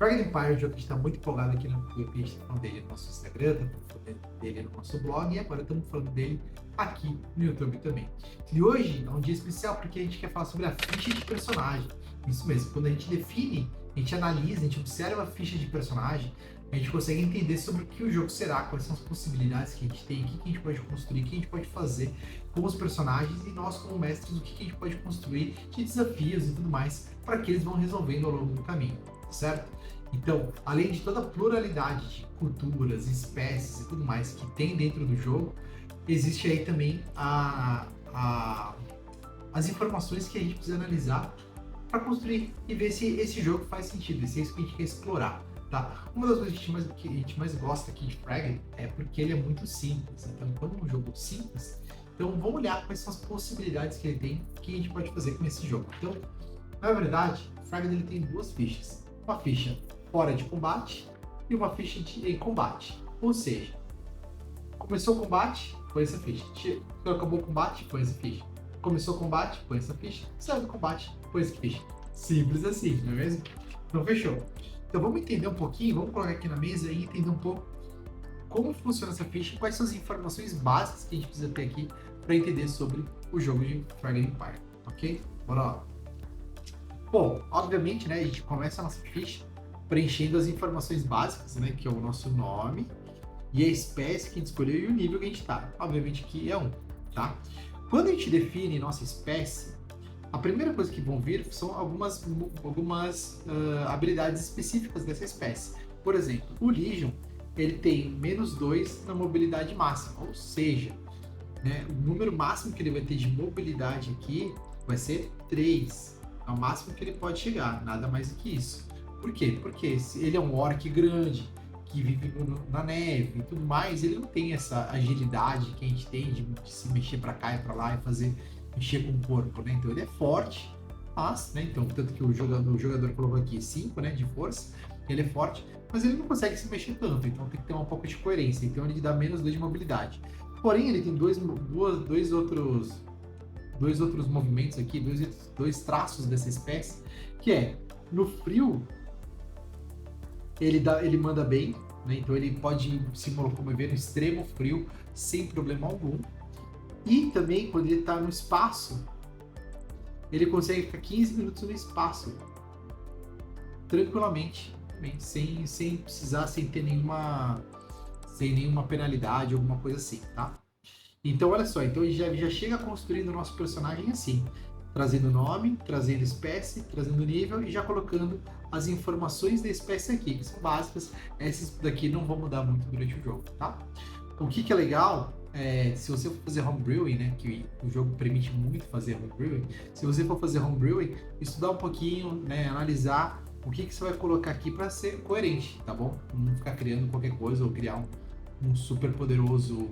Dragon Empire é um jogo que a gente está muito empolgado aqui no YouTube, a gente está falando dele no nosso Instagram, estamos falando dele no nosso blog e agora estamos falando dele aqui no YouTube também. E hoje é um dia especial porque a gente quer falar sobre a ficha de personagem. Isso mesmo, quando a gente define, a gente analisa, a gente observa a ficha de personagem, a gente consegue entender sobre o que o jogo será, quais são as possibilidades que a gente tem, o que a gente pode construir, o que a gente pode fazer com os personagens e nós como mestres, o que a gente pode construir de desafios e tudo mais para que eles vão resolvendo ao longo do caminho, certo? Então, além de toda a pluralidade de culturas, espécies e tudo mais que tem dentro do jogo, existe aí também as informações que a gente precisa analisar para construir e ver se esse jogo faz sentido, se é isso que a gente quer explorar. Tá? Uma das coisas que a gente mais gosta aqui de Fragment é porque ele é muito simples. Então, quando é um jogo simples, então vamos olhar quais são as possibilidades que ele tem, que a gente pode fazer com esse jogo. Então, na verdade, o Fragment ele tem duas fichas. Uma ficha fora de combate e uma ficha em combate. Ou seja, começou o combate, põe essa ficha. Acabou o combate, põe essa ficha. Começou o combate, põe essa ficha. Saiu do combate, põe essa ficha. Simples assim, não é mesmo? Então fechou. Então vamos entender um pouquinho, vamos colocar aqui na mesa e entender um pouco como funciona essa ficha e quais são as informações básicas que a gente precisa ter aqui para entender sobre o jogo de Dragon Empire, ok? Bora lá. Bom, obviamente, né, a gente começa a nossa ficha preenchendo as informações básicas, né, que é o nosso nome e a espécie que a gente escolheu e o nível que a gente está. Obviamente que é 1, tá? Quando a gente define nossa espécie, a primeira coisa que vão vir são algumas habilidades específicas dessa espécie. Por exemplo, o Legion, ele tem -2 na mobilidade máxima, ou seja, né, o número máximo que ele vai ter de mobilidade aqui vai ser 3. É o máximo que ele pode chegar, nada mais do que isso. Por quê? Porque ele é um orc grande, que vive na neve e tudo mais, ele não tem essa agilidade que a gente tem de se mexer para cá e para lá e mexer com o corpo, né? Então ele é forte, mas, né? Então, tanto que o jogador colocou aqui 5, né, de força, ele é forte, mas ele não consegue se mexer tanto, então tem que ter um pouco de coerência, então ele dá -2 de mobilidade. Porém, ele tem dois outros movimentos aqui, dois traços dessa espécie, que é, no frio, ele manda bem, né? Então ele pode se locomover no extremo frio sem problema algum. E também, quando ele está no espaço, ele consegue ficar 15 minutos no espaço, tranquilamente, sem precisar, sem nenhuma penalidade, alguma coisa assim, tá? Então, olha só, então a gente já chega construindo o nosso personagem assim, trazendo nome, trazendo espécie, trazendo nível e já colocando as informações da espécie aqui, que são básicas. Essas daqui não vão mudar muito durante o jogo, tá? O que é legal, se você for fazer homebrewing, né, que o jogo permite muito fazer homebrewing, se você for fazer homebrewing, estudar um pouquinho, né, analisar o que você vai colocar aqui para ser coerente, tá bom? Não ficar criando qualquer coisa ou criar um super poderoso,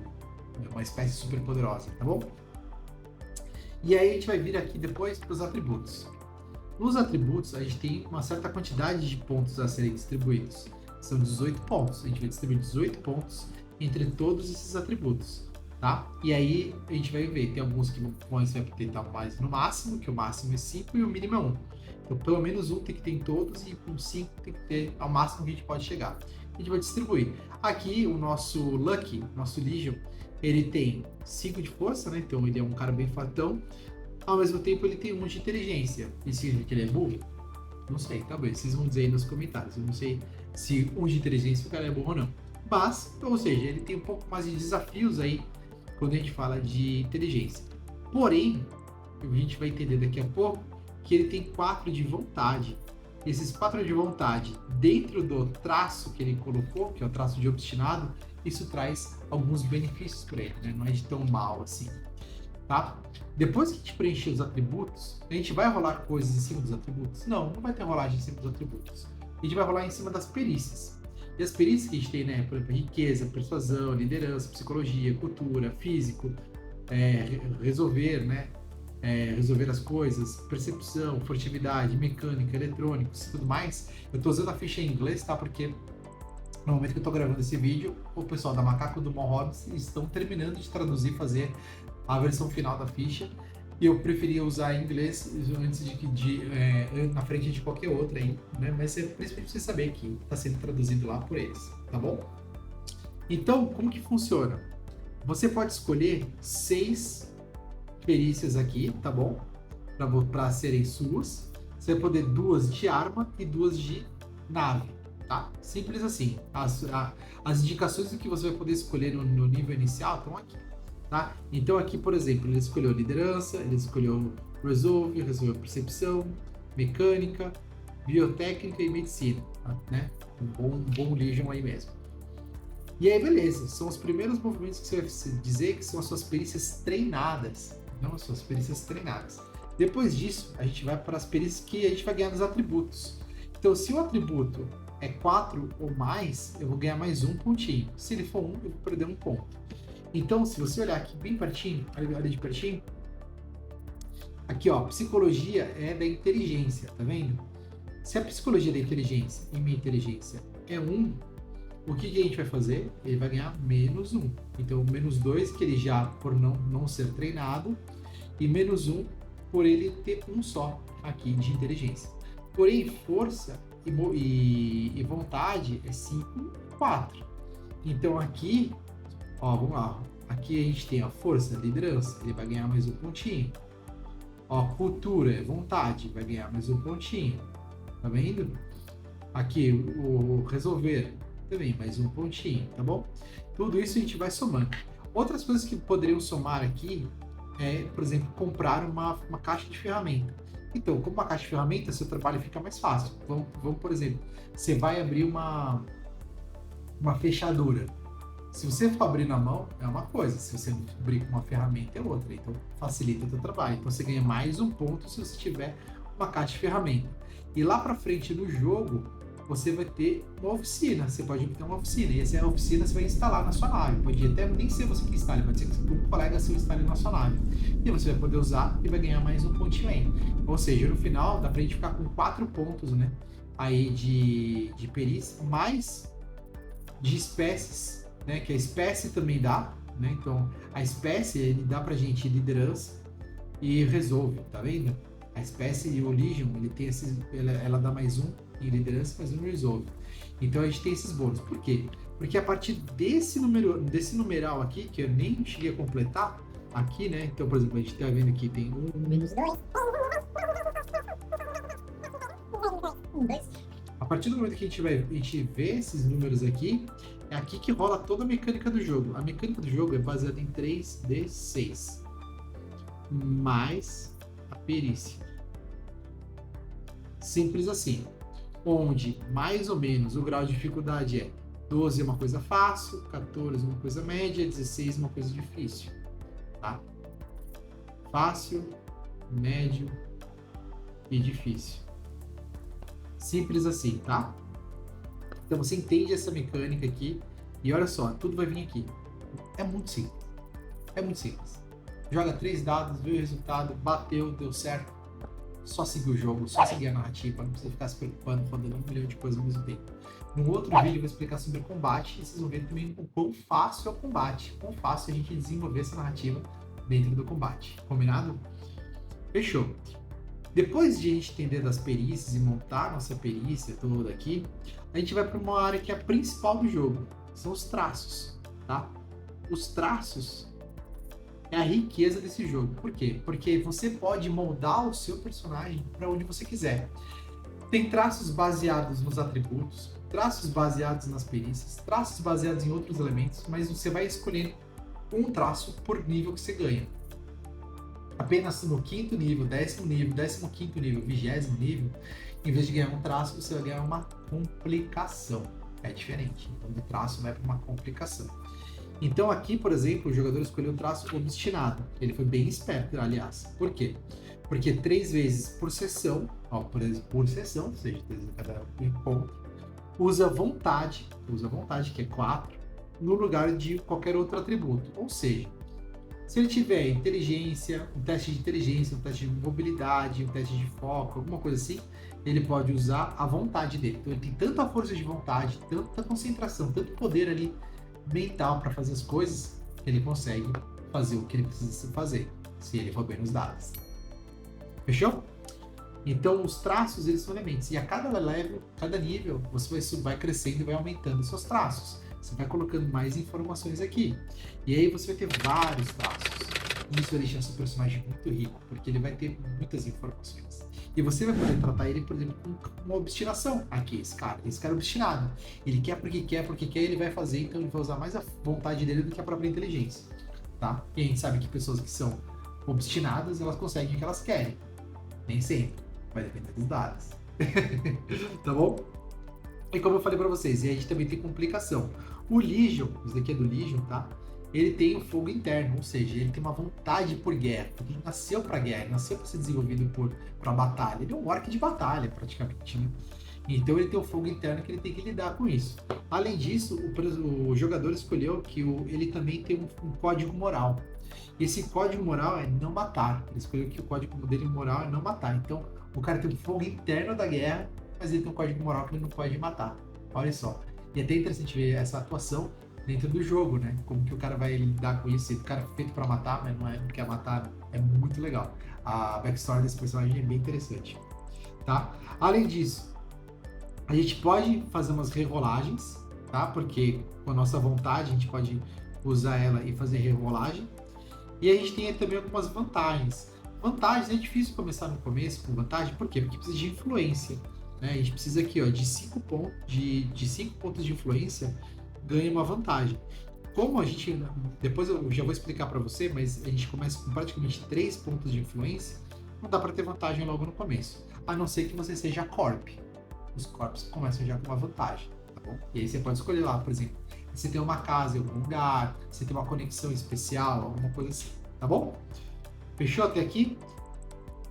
uma espécie super poderosa, tá bom? E aí a gente vai vir aqui depois para os atributos. Nos atributos, a gente tem uma certa quantidade de pontos a serem distribuídos. São 18 pontos. A gente vai distribuir 18 pontos entre todos esses atributos, tá? E aí a gente vai ver, tem alguns que você vai tentar mais no máximo, que o máximo é 5 e o mínimo é 1. Então pelo menos 1 tem que ter em todos e com 5 tem que ter ao máximo que a gente pode chegar. A gente vai distribuir. Aqui o nosso Lucky, nosso Legion, ele tem 5 de força, né? Então ele é um cara bem fatão. Ao mesmo tempo ele tem 1 de inteligência. Isso significa que ele é burro? Não sei, talvez. Vocês vão dizer aí nos comentários. Eu não sei se 1 de inteligência o cara é burro ou não. Mas, ou seja, ele tem um pouco mais de desafios aí quando a gente fala de inteligência. Porém, a gente vai entender daqui a pouco que ele tem 4 de vontade. Esses 4 de vontade, dentro do traço que ele colocou, que é o traço de obstinado, isso traz alguns benefícios para ele, né? Não é de tão mal assim, tá? Depois que a gente preencher os atributos, a gente vai rolar coisas em cima dos atributos? Não vai ter rolagem em cima dos atributos. A gente vai rolar em cima das perícias. E as perícias que a gente tem, né? Por exemplo, riqueza, persuasão, liderança, psicologia, cultura, físico, resolver, né? Resolver as coisas, percepção, furtividade, mecânica, eletrônicos e tudo mais. Eu estou usando a ficha em inglês, tá? Porque no momento que eu estou gravando esse vídeo, o pessoal da Macaco do Mall Hobbies estão terminando de traduzir, fazer a versão final da ficha. E eu preferia usar inglês antes na frente de qualquer outra aí, né? Mas é principalmente você saber que está sendo traduzido lá por eles, tá bom? Então, como que funciona? Você pode escolher 6 perícias aqui, tá bom? Para serem suas. Você vai poder 2 de arma e 2 de nave, tá? Simples assim. As indicações do que você vai poder escolher no nível inicial estão aqui, tá? Então aqui, por exemplo, ele escolheu liderança, ele escolheu resolve percepção, mecânica, biotécnica e medicina, né? Um bom Legion aí mesmo. E aí, beleza, são os primeiros movimentos que você vai dizer que são as suas perícias treinadas, não as suas perícias treinadas. Depois disso, a gente vai para as perícias que a gente vai ganhar nos atributos. Então, se o atributo é 4 ou mais, eu vou ganhar mais um pontinho. Se ele for 1, eu vou perder um ponto. Então, se você olhar aqui bem pertinho, olha de pertinho, aqui ó, psicologia é da inteligência, tá vendo? Se a psicologia da inteligência e minha inteligência é 1, o que a gente vai fazer? Ele vai ganhar menos 1. Então, menos 2, que ele já por não ser treinado, e menos 1 por ele ter um só aqui de inteligência. Porém, força e vontade é 5 e 4. Então, aqui, ó, vamos lá. Aqui a gente tem a força, liderança, ele vai ganhar mais um pontinho. Ó, cultura é vontade, vai ganhar mais um pontinho. Tá vendo? Aqui, o resolver também, mais um pontinho, tá bom? Tudo isso a gente vai somando. Outras coisas que poderiam somar aqui é, por exemplo, comprar uma caixa de ferramenta. Então, como uma caixa de ferramenta, seu trabalho fica mais fácil. Vamos por exemplo, você vai abrir uma fechadura. Se você for abrir na mão, é uma coisa. Se você abrir com uma ferramenta, é outra. Então, facilita o seu trabalho. Então, você ganha mais um ponto se você tiver uma caixa de ferramenta. E lá para frente no jogo, você vai ter uma oficina. Você pode ter uma oficina. E essa oficina você vai instalar na sua nave. Pode até nem ser você que instale, pode ser que um colega seu instale na sua nave. E você vai poder usar e vai ganhar mais um pontinho aí. Ou seja, no final dá pra gente ficar com 4 pontos, né? Aí de perícia, mais de espécies, né? Que a espécie também dá, né? Então, a espécie, ele dá pra gente liderança e resolve, tá vendo? A espécie e o Legion, ele tem ela dá mais um em liderança, mais um em resolve. Então a gente tem esses bônus. Por quê? Porque a partir desse numeral aqui, que eu nem cheguei a completar, aqui, né? Então, por exemplo, a gente tá vendo aqui, tem menos 2. A partir do momento que a gente vê esses números aqui, é aqui que rola toda a mecânica do jogo. A mecânica do jogo é baseada em 3d6 mais a perícia. Simples assim. Onde mais ou menos o grau de dificuldade é 12 é uma coisa fácil, 14 é uma coisa média, 16 é uma coisa difícil. Tá? Fácil, médio e difícil. Simples assim, tá? Então você entende essa mecânica aqui e olha só, tudo vai vir aqui. É muito simples. É muito simples. Joga 3 dados, vê o resultado, bateu, deu certo. Só seguir o jogo, só seguir a narrativa, não precisa ficar se preocupando, fazendo 1 milhão de coisas ao mesmo tempo. No outro vídeo eu vou explicar sobre o combate e vocês vão ver também o quão fácil é o combate, quão fácil a gente desenvolver essa narrativa dentro do combate. Combinado? Fechou. Depois de a gente entender das perícias e montar nossa perícia toda aqui, a gente vai para uma área que é a principal do jogo, são os traços, tá? Os traços é a riqueza desse jogo. Por quê? Porque você pode moldar o seu personagem para onde você quiser. Tem traços baseados nos atributos, traços baseados nas perícias, traços baseados em outros elementos, mas você vai escolher um traço por nível que você ganha. Apenas no 5º nível, 10º nível, 15º nível, 20º nível, em vez de ganhar um traço, você vai ganhar uma complicação. É diferente. Então, do traço vai para uma complicação. Então, aqui, por exemplo, o jogador escolheu o traço obstinado. Ele foi bem esperto, aliás. Por quê? Porque 3 vezes por sessão, ó, por sessão, ou seja, 3 em cada encontro, usa vontade, que é 4, no lugar de qualquer outro atributo. Ou seja, se ele tiver inteligência, um teste de inteligência, um teste de mobilidade, um teste de foco, alguma coisa assim, ele pode usar a vontade dele. Então ele tem tanta força de vontade, tanta concentração, tanto poder ali mental para fazer as coisas, que ele consegue fazer o que ele precisa fazer. se ele for bem nos dados. Fechou? Então, os traços, eles são elementos. E a cada level, cada nível, você vai crescendo e vai aumentando os seus traços. Você vai colocando mais informações aqui. E aí você vai ter vários traços. E isso vai deixar seu personagem muito rico, porque ele vai ter muitas informações. E você vai poder tratar ele, por exemplo, com uma obstinação. Aqui, esse cara é obstinado. Ele quer porque quer, ele vai fazer, então ele vai usar mais a vontade dele do que a própria inteligência. Tá? E a gente sabe que pessoas que são obstinadas, elas conseguem o que elas querem. Nem sempre. Vai depender dos dados. Tá bom? E como eu falei pra vocês, e a gente também tem complicação. O Legion, isso daqui é do Legion, tá? Ele tem um fogo interno, ou seja, ele tem uma vontade por guerra. Ele nasceu pra guerra, ele nasceu pra ser desenvolvido pra batalha. Ele é um orc de batalha, praticamente, né? Então ele tem um fogo interno que ele tem que lidar com isso. Além disso, o jogador escolheu que ele também tem um código moral. Esse código moral é não matar. Ele escolheu que o código dele moral é não matar. Então, o cara tem um fogo interno da guerra, mas ele tem um código moral que ele não pode matar. Olha só. E é até interessante ver essa atuação dentro do jogo, né? Como que o cara vai lidar com isso. O cara é feito pra matar, mas não quer matar. É muito legal. A backstory desse personagem é bem interessante. Tá? Além disso, a gente pode fazer umas rerolagens, tá? Porque com a nossa vontade a gente pode usar ela e fazer rerolagem. E a gente tem também algumas vantagens. Vantagens é difícil começar no começo com vantagem, por quê? Porque precisa de influência. Né? A gente precisa aqui, ó, de 5 pontos de influência ganha uma vantagem. Como a gente, depois eu já vou explicar para você, mas a gente começa com praticamente 3 pontos de influência, não dá para ter vantagem logo no começo, a não ser que você seja corp. Os corps começam já com uma vantagem, tá bom? E aí você pode escolher lá, por exemplo, você tem uma casa em algum lugar, você tem uma conexão especial, alguma coisa assim, tá bom? Fechou até aqui?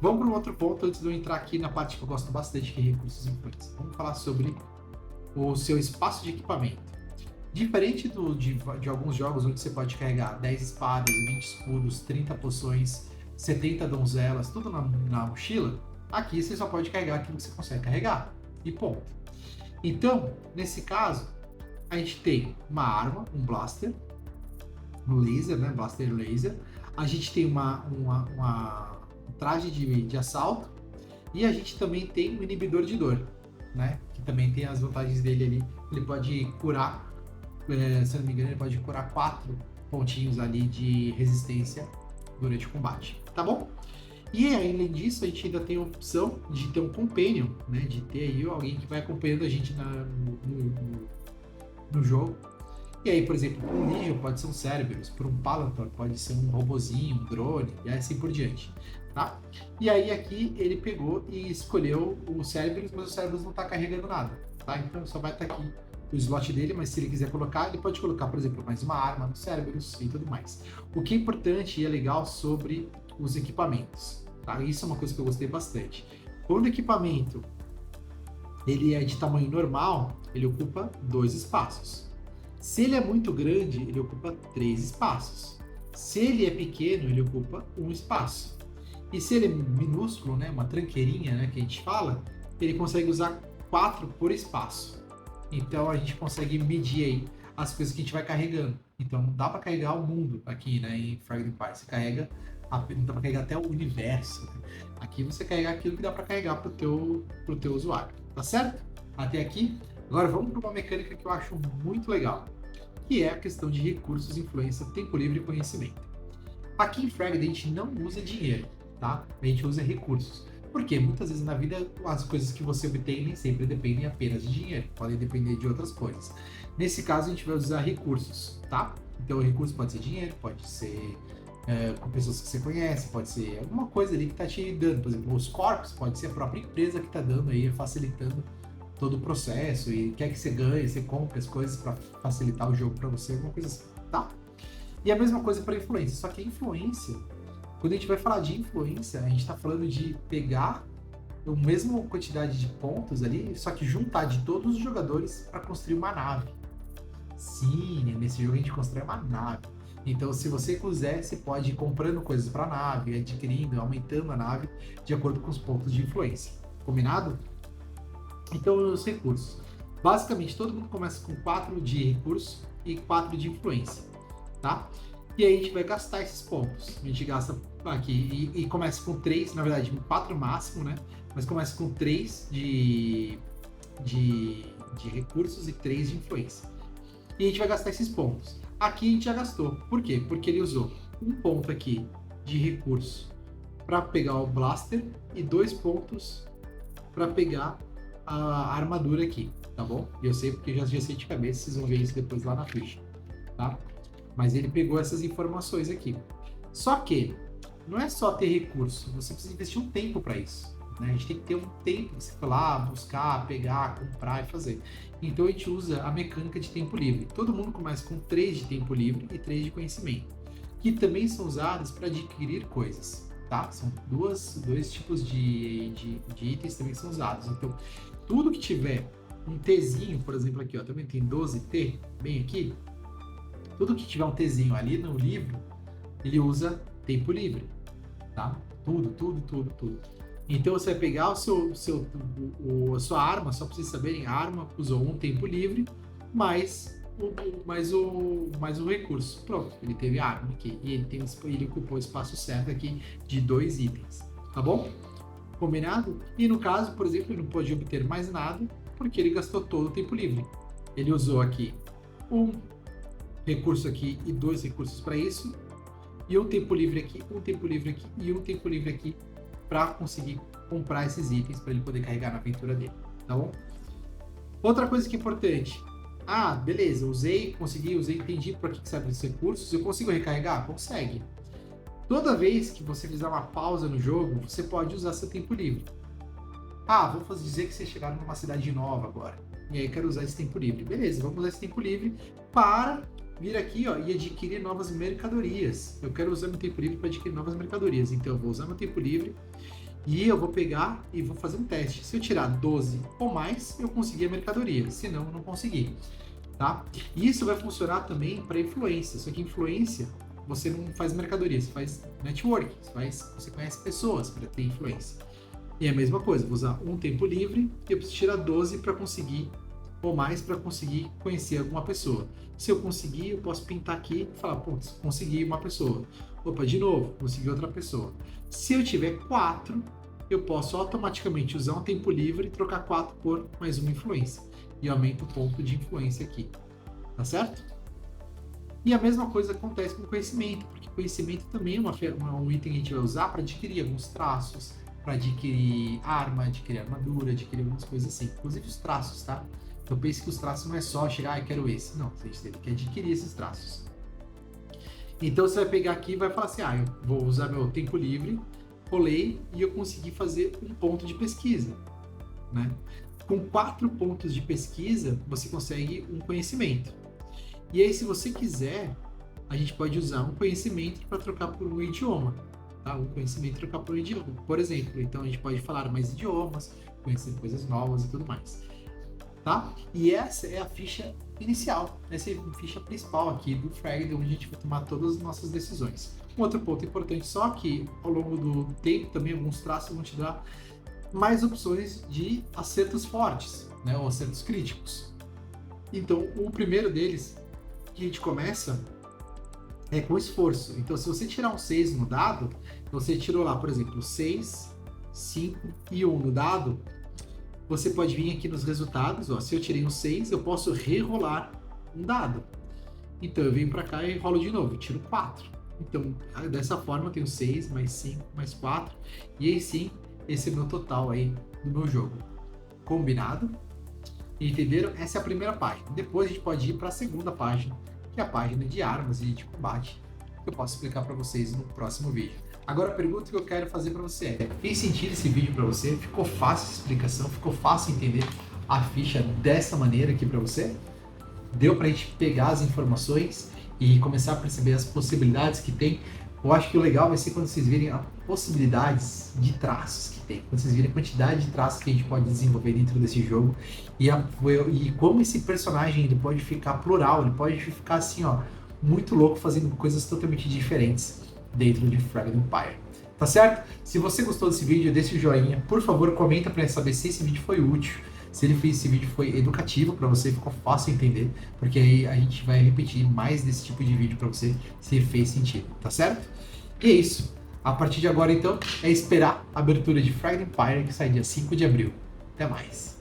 Vamos para um outro ponto antes de eu entrar aqui na parte que eu gosto bastante, que é recursos e influência. Vamos falar sobre o seu espaço de equipamento. Diferente de alguns jogos onde você pode carregar 10 espadas, 20 escudos, 30 poções, 70 donzelas, tudo na mochila, aqui você só pode carregar aquilo que você consegue carregar. E ponto. Então, nesse caso, a gente tem uma arma, um blaster, um laser, né? Blaster laser. A gente tem um traje de assalto e a gente também tem um inibidor de dor, né? Que também tem as vantagens dele ali. Ele pode curar, se eu não me engano, ele pode curar 4 pontinhos ali de resistência durante o combate, tá bom? E além disso, a gente ainda tem a opção de ter um companion, né? De ter aí alguém que vai acompanhando a gente no jogo. E aí, por exemplo, para um Legion pode ser um Cerberus, para um Palantor pode ser um robozinho, um drone, e assim por diante, tá? E aí aqui ele pegou e escolheu o Cerberus, mas o Cerberus não está carregando nada, tá? Então só vai estar aqui o slot dele, mas se ele quiser colocar, ele pode colocar, por exemplo, mais uma arma no Cerberus e tudo mais. O que é importante e é legal sobre os equipamentos, tá? Isso é uma coisa que eu gostei bastante. Quando o equipamento ele é de tamanho normal, ele ocupa 2 espaços. Se ele é muito grande, ele ocupa 3 espaços. Se ele é pequeno, ele ocupa 1 espaço. E se ele é minúsculo, né, uma tranqueirinha, né, que a gente fala, ele consegue usar 4 por espaço. Então a gente consegue medir aí as coisas que a gente vai carregando. Então não dá para carregar o mundo aqui, né, em Fragment Pie. Você carrega, não dá para carregar até o universo. Né? Aqui você carrega aquilo que dá para carregar pro teu usuário. Tá certo? Até aqui. Agora vamos para uma mecânica que eu acho muito legal, que é a questão de recursos, influência, tempo livre e conhecimento. Aqui em Fragment a gente não usa dinheiro, tá? A gente usa recursos. Porque muitas vezes na vida as coisas que você obtém nem sempre dependem apenas de dinheiro, podem depender de outras coisas. Nesse caso a gente vai usar recursos, tá? Então o recurso pode ser dinheiro, pode ser com pessoas que você conhece, pode ser alguma coisa ali que está te dando. Por exemplo, os corpos pode ser a própria empresa que está dando aí, facilitando todo o processo e quer que você ganhe, você compre as coisas para facilitar o jogo para você, alguma coisa assim, tá? E a mesma coisa para influência, só que a influência, quando a gente vai falar de influência, a gente está falando de pegar a mesma quantidade de pontos ali, só que juntar de todos os jogadores para construir uma nave. Sim, nesse jogo a gente constrói uma nave. Então, se você quiser, você pode ir comprando coisas para a nave, adquirindo, aumentando a nave de acordo com os pontos de influência. Combinado? Então, os recursos. Basicamente, todo mundo começa com 4 de recurso e 4 de influência, tá? E aí a gente vai gastar esses pontos. A gente gasta aqui, e começa com 3, na verdade, 4 máximo, né? Mas começa com 3 de recursos e 3 de influência. E a gente vai gastar esses pontos. Aqui a gente já gastou. Por quê? Porque ele usou um ponto aqui de recurso para pegar o blaster e 2 pontos para pegar a armadura aqui, tá bom? Eu sei porque já sei de cabeça, vocês vão ver isso depois lá na ficha, tá? Mas ele pegou essas informações aqui. Só que não é só ter recurso, você precisa investir um tempo para isso. Né? A gente tem que ter um tempo para você ir lá, buscar, pegar, comprar e fazer. Então a gente usa a mecânica de tempo livre. Todo mundo começa com 3 de tempo livre e 3 de conhecimento, que também são usados para adquirir coisas. Tá? São dois tipos de itens também que são usados. Então, tudo que tiver um Tzinho, por exemplo, aqui, ó, também tem 12T, bem aqui. Tudo que tiver um Tzinho ali no livro, ele usa tempo livre, tá? Tudo. Então, você vai pegar a sua arma, só para vocês saberem, a arma usou um tempo livre, mais o recurso. Pronto, ele teve a arma aqui. E ele ocupou o espaço certo aqui de 2 itens. Tá bom? Combinado? E no caso, por exemplo, ele não pode obter mais nada porque ele gastou todo o tempo livre. Ele usou aqui um recurso aqui e 2 recursos para isso. E um tempo livre aqui, um tempo livre aqui e um tempo livre aqui para conseguir comprar esses itens para ele poder carregar na aventura dele. Tá bom? Outra coisa que é importante. Ah, beleza, usei, entendi para que servem esses recursos. Eu consigo recarregar? Consegue. Toda vez que você fizer uma pausa no jogo, você pode usar seu tempo livre. Ah, vamos dizer que vocês chegaram numa cidade nova agora. E aí eu quero usar esse tempo livre. Beleza, vamos usar esse tempo livre para vir aqui, ó, e adquirir novas mercadorias. Eu quero usar meu tempo livre para adquirir novas mercadorias. Então eu vou usar meu tempo livre e eu vou pegar e vou fazer um teste. Se eu tirar 12 ou mais, eu consegui a mercadoria. Se não, eu não consegui. Tá? E isso vai funcionar também para influência. Só que influência, você não faz mercadoria, você faz network. Você conhece pessoas para ter influência. E é a mesma coisa, vou usar um tempo livre e eu preciso tirar 12 para conseguir, ou mais, para conseguir conhecer alguma pessoa. Se eu conseguir, eu posso pintar aqui e falar, pô, consegui uma pessoa. Opa, de novo, consegui outra pessoa. Se eu tiver 4, eu posso automaticamente usar um tempo livre e trocar 4 por mais uma influência. E aumento o ponto de influência aqui. Tá certo? E a mesma coisa acontece com conhecimento, porque conhecimento também é um item que a gente vai usar para adquirir alguns traços, para adquirir arma, adquirir armadura, adquirir algumas coisas assim. Inclusive os traços, tá? Então pense que os traços não é só chegar, eu quero esse. Não, a gente teve que adquirir esses traços. Então você vai pegar aqui e vai falar assim, eu vou usar meu tempo livre, rolei e eu consegui fazer um ponto de pesquisa, né? Com 4 pontos de pesquisa, você consegue um conhecimento. E aí, se você quiser, a gente pode usar um conhecimento para trocar por um idioma. Tá? Um conhecimento trocar por um idioma, por exemplo. Então, a gente pode falar mais idiomas, conhecer coisas novas e tudo mais. Tá? E essa é a ficha inicial, essa é a ficha principal aqui do Fragd, onde a gente vai tomar todas as nossas decisões. Um outro ponto importante, só que ao longo do tempo também alguns traços vão te dar mais opções de acertos fortes, né, ou acertos críticos. Então, o primeiro deles, que a gente começa, é com esforço. Então, se você tirar um 6 no dado, você tirou lá, por exemplo, 6, 5 e 1 no dado, você pode vir aqui nos resultados, ó, se eu tirei um 6, eu posso rerolar um dado. Então, eu venho para cá e rolo de novo, tiro 4. Então, dessa forma, eu tenho 6, mais 5, mais 4, e aí sim, esse é o meu total aí do meu jogo. Combinado? Entenderam? Essa é a primeira página. Depois a gente pode ir para a segunda página, que é a página de armas e de combate, que eu posso explicar para vocês no próximo vídeo. Agora a pergunta que eu quero fazer para você é: fez sentido esse vídeo para você? Ficou fácil essa explicação? Ficou fácil entender a ficha dessa maneira aqui para você? Deu para a gente pegar as informações e começar a perceber as possibilidades que tem? Eu acho que o legal vai ser quando vocês virem as possibilidades de traços que tem, quando vocês virem a quantidade de traços que a gente pode desenvolver dentro desse jogo e como esse personagem ele pode ficar plural, ele pode ficar assim, ó, muito louco, fazendo coisas totalmente diferentes dentro de Fragd Empire. Tá certo? Se você gostou desse vídeo, deixa o joinha, por favor, comenta para saber se esse vídeo foi útil, se esse vídeo foi educativo para você, ficou fácil entender, porque aí a gente vai repetir mais desse tipo de vídeo para você, se fez sentido, tá certo? E é isso. A partir de agora, então, é esperar a abertura de Fragment Empire, que sai dia 5 de abril. Até mais!